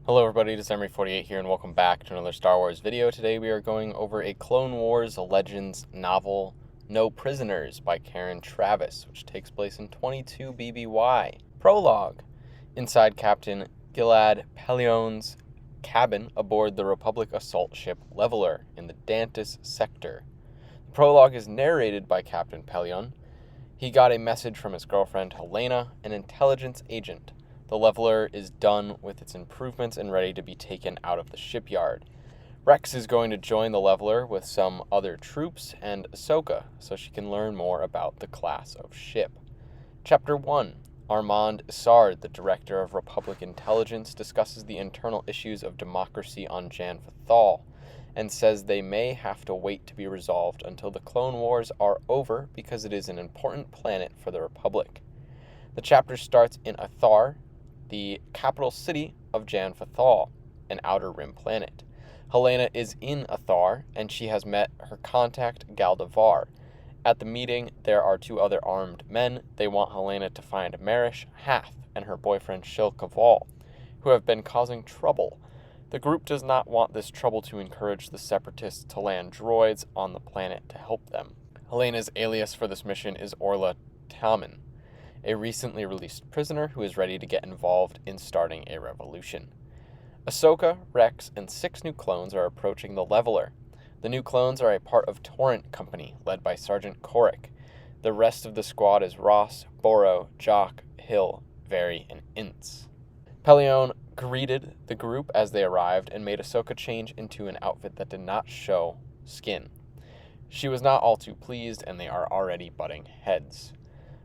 Hello everybody, December48 here, and welcome back to another Star Wars video. Today we are going over a Clone Wars Legends novel, No Prisoners, by Karen Travis, which takes place in 22 BBY. Prologue. Inside Captain Gilad Pellaeon's cabin aboard the Republic assault ship Leveler in the Dantis sector. The prologue is narrated by Captain Pellaeon. He got a message from his girlfriend Helena, an intelligence agent. The Leveler is done with its improvements and ready to be taken out of the shipyard. Rex is going to join the Leveler with some other troops and Ahsoka, so she can learn more about the class of ship. Chapter 1. Armand Isard, the director of Republic Intelligence, discusses the internal issues of democracy on Jan Fathal, and says they may have to wait to be resolved until the Clone Wars are over because it is an important planet for the Republic. The chapter starts in Athar, the capital city of Jan Fathal, an Outer Rim planet. Helena is in Athar, and she has met her contact, Galdavar. At the meeting, there are two other armed men. They want Helena to find Marish Hath and her boyfriend Shil Kaval, who have been causing trouble. The group does not want this trouble to encourage the Separatists to land droids on the planet to help them. Helena's alias for this mission is Orla Talman, a recently released prisoner who is ready to get involved in starting a revolution. Ahsoka, Rex, and 6 new clones are approaching the Leveler. The new clones are a part of Torrent Company, led by Sergeant Korik. The rest of the squad is Ross, Boro, Jock, Hill, Vary, and Ince. Pellaeon greeted the group as they arrived and made Ahsoka change into an outfit that did not show skin. She was not all too pleased, and they are already butting heads.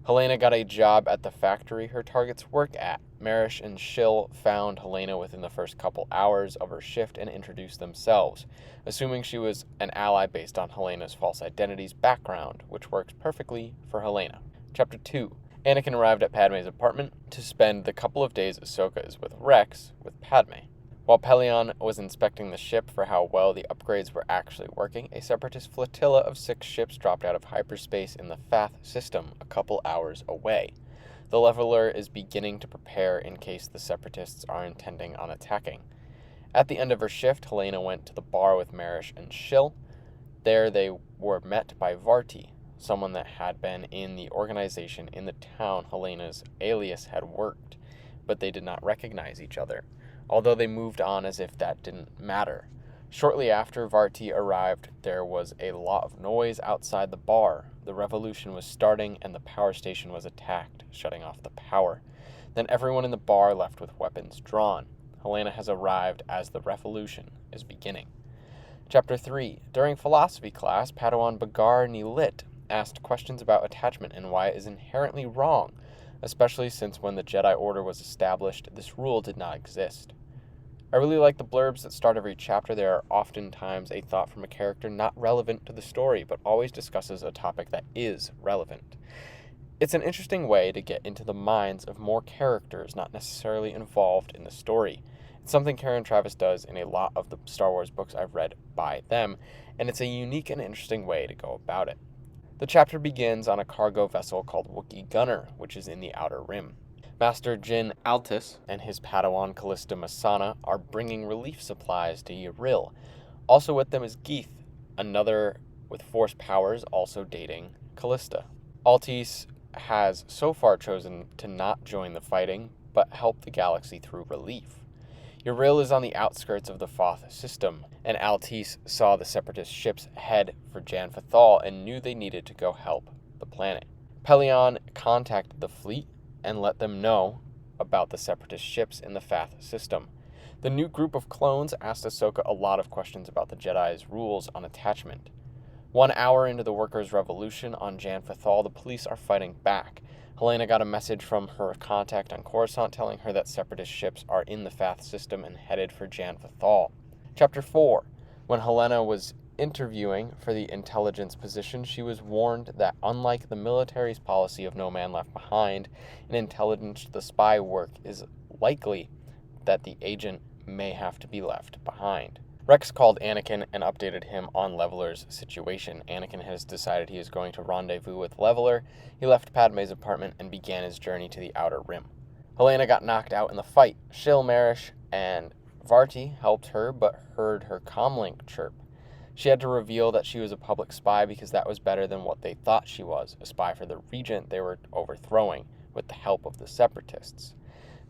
Helena got a job at the factory her targets work at. Marish and Shil found Helena within the first couple hours of her shift and introduced themselves, assuming she was an ally based on Helena's false identity's background, which works perfectly for Helena. Chapter 2. Anakin arrived at Padmé's apartment to spend the couple of days Ahsoka is with Rex with Padmé. While Pellaeon was inspecting the ship for how well the upgrades were actually working, a Separatist flotilla of 6 ships dropped out of hyperspace in the Fath system a couple hours away. The Leveler is beginning to prepare in case the Separatists are intending on attacking. At the end of her shift, Helena went to the bar with Marish and Shil. There they were met by Varti, someone that had been in the organization in the town Helena's alias had worked, but they did not recognize each other, although they moved on as if that didn't matter. Shortly after Varti arrived, there was a lot of noise outside the bar. The revolution was starting, and the power station was attacked, shutting off the power. Then everyone in the bar left with weapons drawn. Helena has arrived as the revolution is beginning. Chapter 3. During philosophy class, Padawan Bagar Nilit asked questions about attachment and why it is inherently wrong, especially since when the Jedi Order was established, this rule did not exist. I really like the blurbs that start every chapter. There are oftentimes a thought from a character not relevant to the story, but always discusses a topic that is relevant. It's an interesting way to get into the minds of more characters not necessarily involved in the story. It's something Karen Travis does in a lot of the Star Wars books I've read by them, and it's a unique and interesting way to go about it. The chapter begins on a cargo vessel called Wookiee Gunner, which is in the Outer Rim. Master Jin Altis and his Padawan Callista Masana are bringing relief supplies to Yril. Also with them is Geeth, another with Force powers also dating Callista. Altis has so far chosen to not join the fighting, but help the galaxy through relief. Yril is on the outskirts of the Fath system, and Altis saw the Separatist ships head for Jan Fathal and knew they needed to go help the planet. Pellaeon contacted the fleet and let them know about the Separatist ships in the Fath system. The new group of clones asked Ahsoka a lot of questions about the Jedi's rules on attachment. 1 hour into the workers' revolution on Jan Fathal, the police are fighting back. Helena got a message from her contact on Coruscant telling her that Separatist ships are in the Fath system and headed for Jan Fathal. Chapter 4. When Helena was interviewing for the intelligence position, she was warned that unlike the military's policy of no man left behind, in intelligence the spy work is likely that the agent may have to be left behind. Rex called Anakin and updated him on Leveler's situation. Anakin has decided he is going to rendezvous with Leveler. He left Padmé's apartment and began his journey to the Outer Rim. Helena got knocked out in the fight. Shil, Marish, and Varti helped her but heard her comlink chirp. She had to reveal that she was a public spy because that was better than what they thought she was, a spy for the regent they were overthrowing with the help of the Separatists.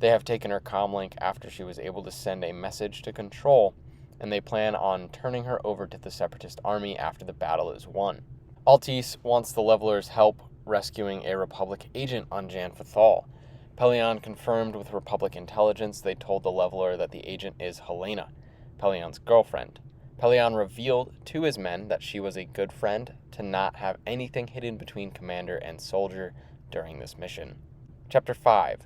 They have taken her comlink after she was able to send a message to Control, and they plan on turning her over to the Separatist army after the battle is won. Altice wants the Levelers' help rescuing a Republic agent on Jan Fathal. Pellaeon confirmed with Republic intelligence. They told the Leveler that the agent is Helena, Pellaeon's girlfriend. Pellaeon revealed to his men that she was a good friend to not have anything hidden between commander and soldier during this mission. Chapter 5.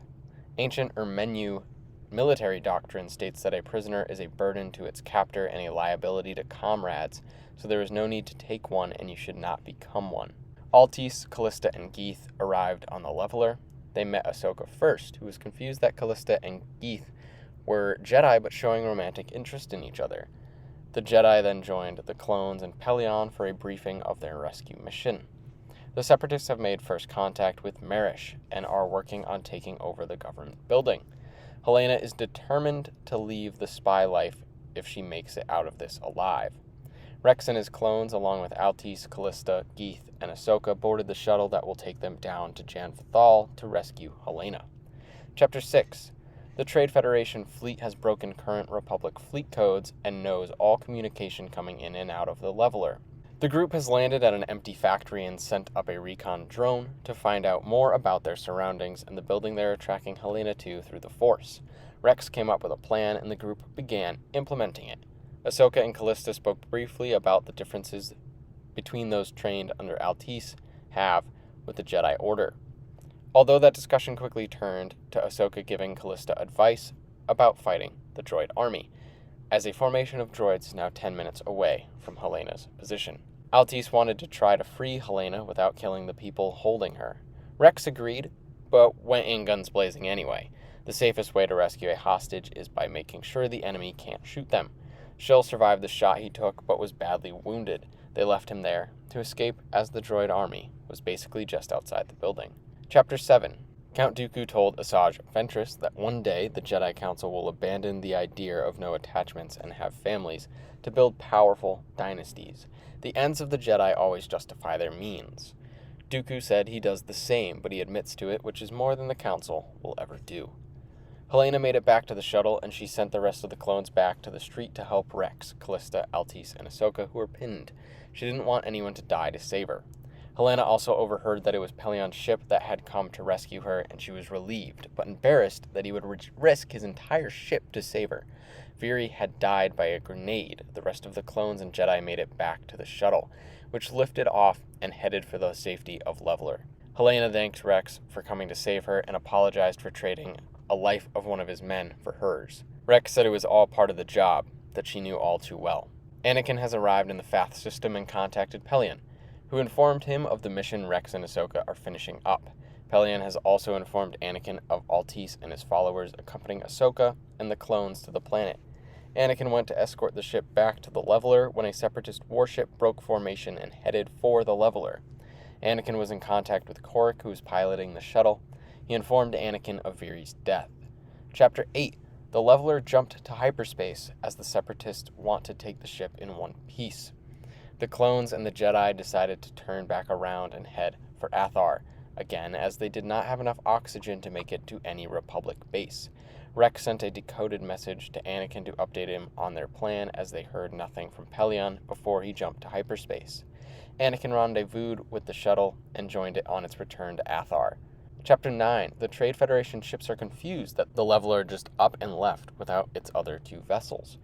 Ancient Ermenu military doctrine states that a prisoner is a burden to its captor and a liability to comrades, so there is no need to take one and you should not become one. Altice, Callista, and Geeth arrived on the Leveler. They met Ahsoka first, who was confused that Callista and Geeth were Jedi but showing romantic interest in each other. The Jedi then joined the clones and Pellaeon for a briefing of their rescue mission. The Separatists have made first contact with Marish and are working on taking over the government building. Helena is determined to leave the spy life if she makes it out of this alive. Rex and his clones, along with Altice, Callista, Geeth, and Ahsoka, boarded the shuttle that will take them down to Jan Fathal to rescue Helena. Chapter 6. The Trade Federation fleet has broken current Republic fleet codes and knows all communication coming in and out of the Leveler. The group has landed at an empty factory and sent up a recon drone to find out more about their surroundings and the building they are tracking Helena to through the Force. Rex came up with a plan and the group began implementing it. Ahsoka and Callista spoke briefly about the differences between those trained under Altice have with the Jedi Order. Although that discussion quickly turned to Ahsoka giving Callista advice about fighting the droid army, as a formation of droids is now 10 minutes away from Helena's position. Altice wanted to try to free Helena without killing the people holding her. Rex agreed, but went in guns blazing anyway. The safest way to rescue a hostage is by making sure the enemy can't shoot them. Shill survived the shot he took, but was badly wounded. They left him there to escape as the droid army was basically just outside the building. Chapter 7. Count Dooku told Asajj Ventress that one day the Jedi Council will abandon the idea of no attachments and have families to build powerful dynasties. The ends of the Jedi always justify their means. Dooku said he does the same, but he admits to it, which is more than the Council will ever do. Helena made it back to the shuttle, and she sent the rest of the clones back to the street to help Rex, Callista, Altice, and Ahsoka, who were pinned. She didn't want anyone to die to save her. Helena also overheard that it was Pellaeon's ship that had come to rescue her, and she was relieved, but embarrassed that he would risk his entire ship to save her. Veeri had died by a grenade. The rest of the clones and Jedi made it back to the shuttle, which lifted off and headed for the safety of Leveler. Helena thanked Rex for coming to save her and apologized for trading a life of one of his men for hers. Rex said it was all part of the job, that she knew all too well. Anakin has arrived in the Fath system and contacted Pellaeon, who informed him of the mission Rex and Ahsoka are finishing up. Pellaeon has also informed Anakin of Altice and his followers accompanying Ahsoka and the clones to the planet. Anakin went to escort the ship back to the Leveler when a Separatist warship broke formation and headed for the Leveler. Anakin was in contact with Korik, who was piloting the shuttle. He informed Anakin of Veeri's death. Chapter 8. The Leveler jumped to hyperspace as the Separatists want to take the ship in one piece. The clones and the Jedi decided to turn back around and head for Athar again, as they did not have enough oxygen to make it to any Republic base. Rex sent a decoded message to Anakin to update him on their plan, as they heard nothing from Pellaeon before he jumped to hyperspace. Anakin rendezvoused with the shuttle and joined it on its return to Athar. Chapter 9. The Trade Federation ships are confused that the Leveler just up and left without its other two vessels,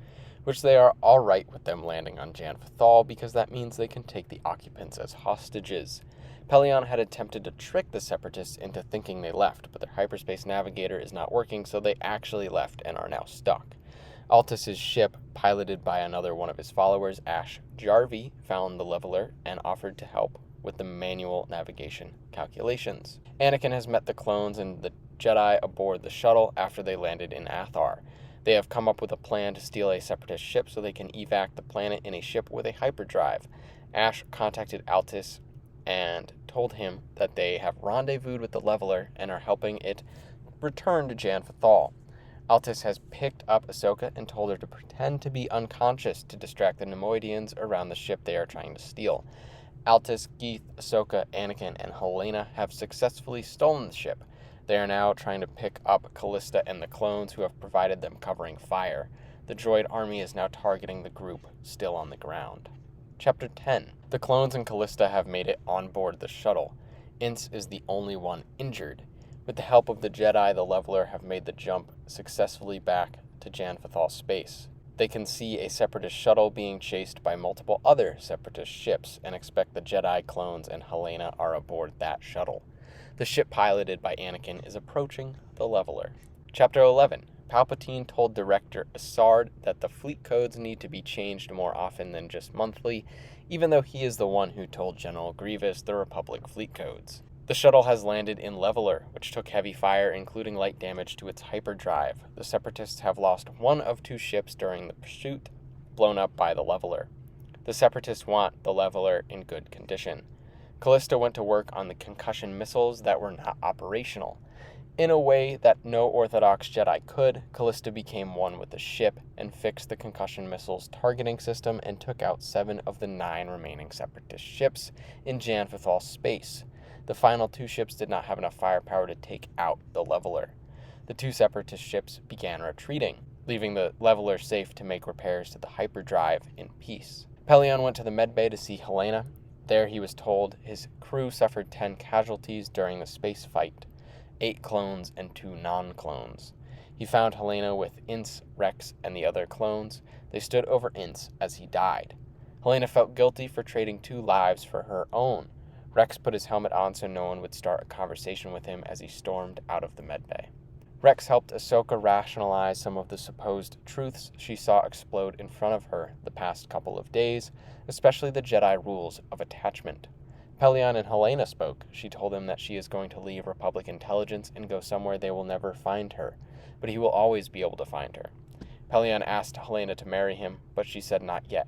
which they are all right with them landing on Jan Fathal because that means they can take the occupants as hostages. Pellaeon had attempted to trick the Separatists into thinking they left, but their hyperspace navigator is not working, so they actually left and are now stuck. Altus's ship, piloted by another one of his followers, Ash Jarvi, found the Leveler and offered to help with the manual navigation calculations. Anakin has met the clones and the Jedi aboard the shuttle after they landed in Athar. They have come up with a plan to steal a Separatist ship so they can evac the planet in a ship with a hyperdrive. Ash contacted Altus and told him that they have rendezvoused with the Leveler and are helping it return to Jan Fathal. Altis has picked up Ahsoka and told her to pretend to be unconscious to distract the Nemoidians around the ship they are trying to steal. Altis, Geeth, Ahsoka, Anakin, and Helena have successfully stolen the ship. They are now trying to pick up Callista and the clones who have provided them covering fire. The droid army is now targeting the group still on the ground. Chapter 10. The clones and Callista have made it on board the shuttle. Ince is the only one injured. With the help of the Jedi, the Leveler have made the jump successfully back to Janfathal space. They can see a Separatist shuttle being chased by multiple other Separatist ships and expect the Jedi clones and Helena are aboard that shuttle. The ship piloted by Anakin is approaching the Leveler. Chapter 11. Palpatine told Director Asajj that the fleet codes need to be changed more often than just monthly, even though he is the one who told General Grievous the Republic fleet codes. The shuttle has landed in Leveler, which took heavy fire, including light damage to its hyperdrive. The Separatists have lost one of 2 ships during the pursuit, blown up by the Leveler. The Separatists want the Leveler in good condition. Callista went to work on the concussion missiles that were not operational. In a way that no Orthodox Jedi could, Callista became one with the ship and fixed the concussion missiles targeting system and took out 7 of the 9 remaining Separatist ships in Janfathal space. The final 2 ships did not have enough firepower to take out the Leveler. The 2 Separatist ships began retreating, leaving the Leveler safe to make repairs to the hyperdrive in peace. Pellaeon went to the medbay to see Helena. There he was told his crew suffered 10 casualties during the space fight, 8 clones and 2 non-clones. He found Helena with Ince, Rex, and the other clones. They stood over Ince as he died. Helena felt guilty for trading 2 lives for her own. Rex put his helmet on so no one would start a conversation with him as he stormed out of the medbay. Rex helped Ahsoka rationalize some of the supposed truths she saw explode in front of her the past couple of days, especially the Jedi rules of attachment. Pellaeon and Helena spoke. She told him that she is going to leave Republic intelligence and go somewhere they will never find her, but he will always be able to find her. Pellaeon asked Helena to marry him, but she said not yet.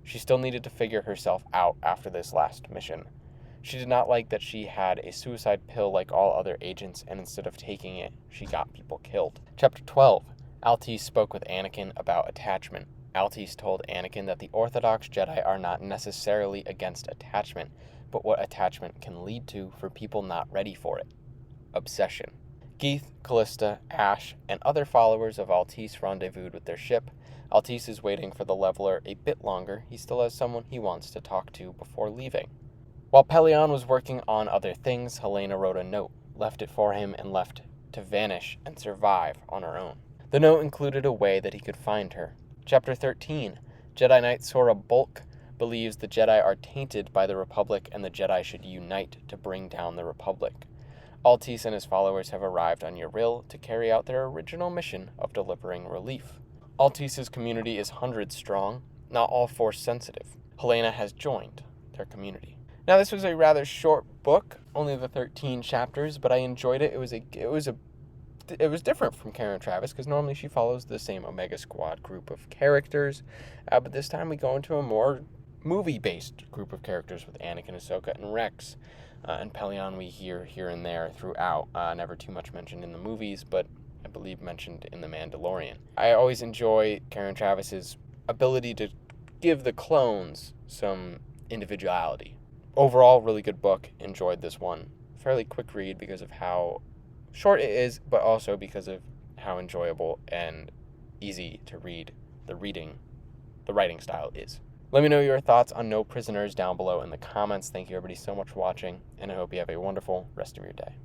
She still needed to figure herself out after this last mission. She did not like that she had a suicide pill like all other agents, and instead of taking it, she got people killed. Chapter 12. Altis spoke with Anakin about attachment. Altis told Anakin that the Orthodox Jedi are not necessarily against attachment, but what attachment can lead to for people not ready for it. Obsession. Geeth, Callista, Ash, and other followers of Altis rendezvoused with their ship. Altis is waiting for the Leveler a bit longer. He still has someone he wants to talk to before leaving. While Pellaeon was working on other things, Helena wrote a note, left it for him, and left to vanish and survive on her own. The note included a way that he could find her. Chapter 13. Jedi Knight Sora Bulk believes the Jedi are tainted by the Republic and the Jedi should unite to bring down the Republic. Altis and his followers have arrived on Yarael to carry out their original mission of delivering relief. Altis's community is hundreds strong, not all Force sensitive. Helena has joined their community. Now, this was a rather short book, only the 13 chapters, but I enjoyed it. It was different from Karen Traviss, because normally she follows the same Omega Squad group of characters, but this time we go into a more movie-based group of characters with Anakin, Ahsoka, and Rex. And Pellaeon we hear here and there throughout, never too much mentioned in the movies, but I believe mentioned in The Mandalorian. I always enjoy Karen Traviss's ability to give the clones some individuality. Overall, really good book. Enjoyed this one. Fairly quick read because of how short it is, but also because of how enjoyable and easy to read the writing style is. Let me know your thoughts on No Prisoners down below in the comments. Thank you everybody so much for watching, and I hope you have a wonderful rest of your day.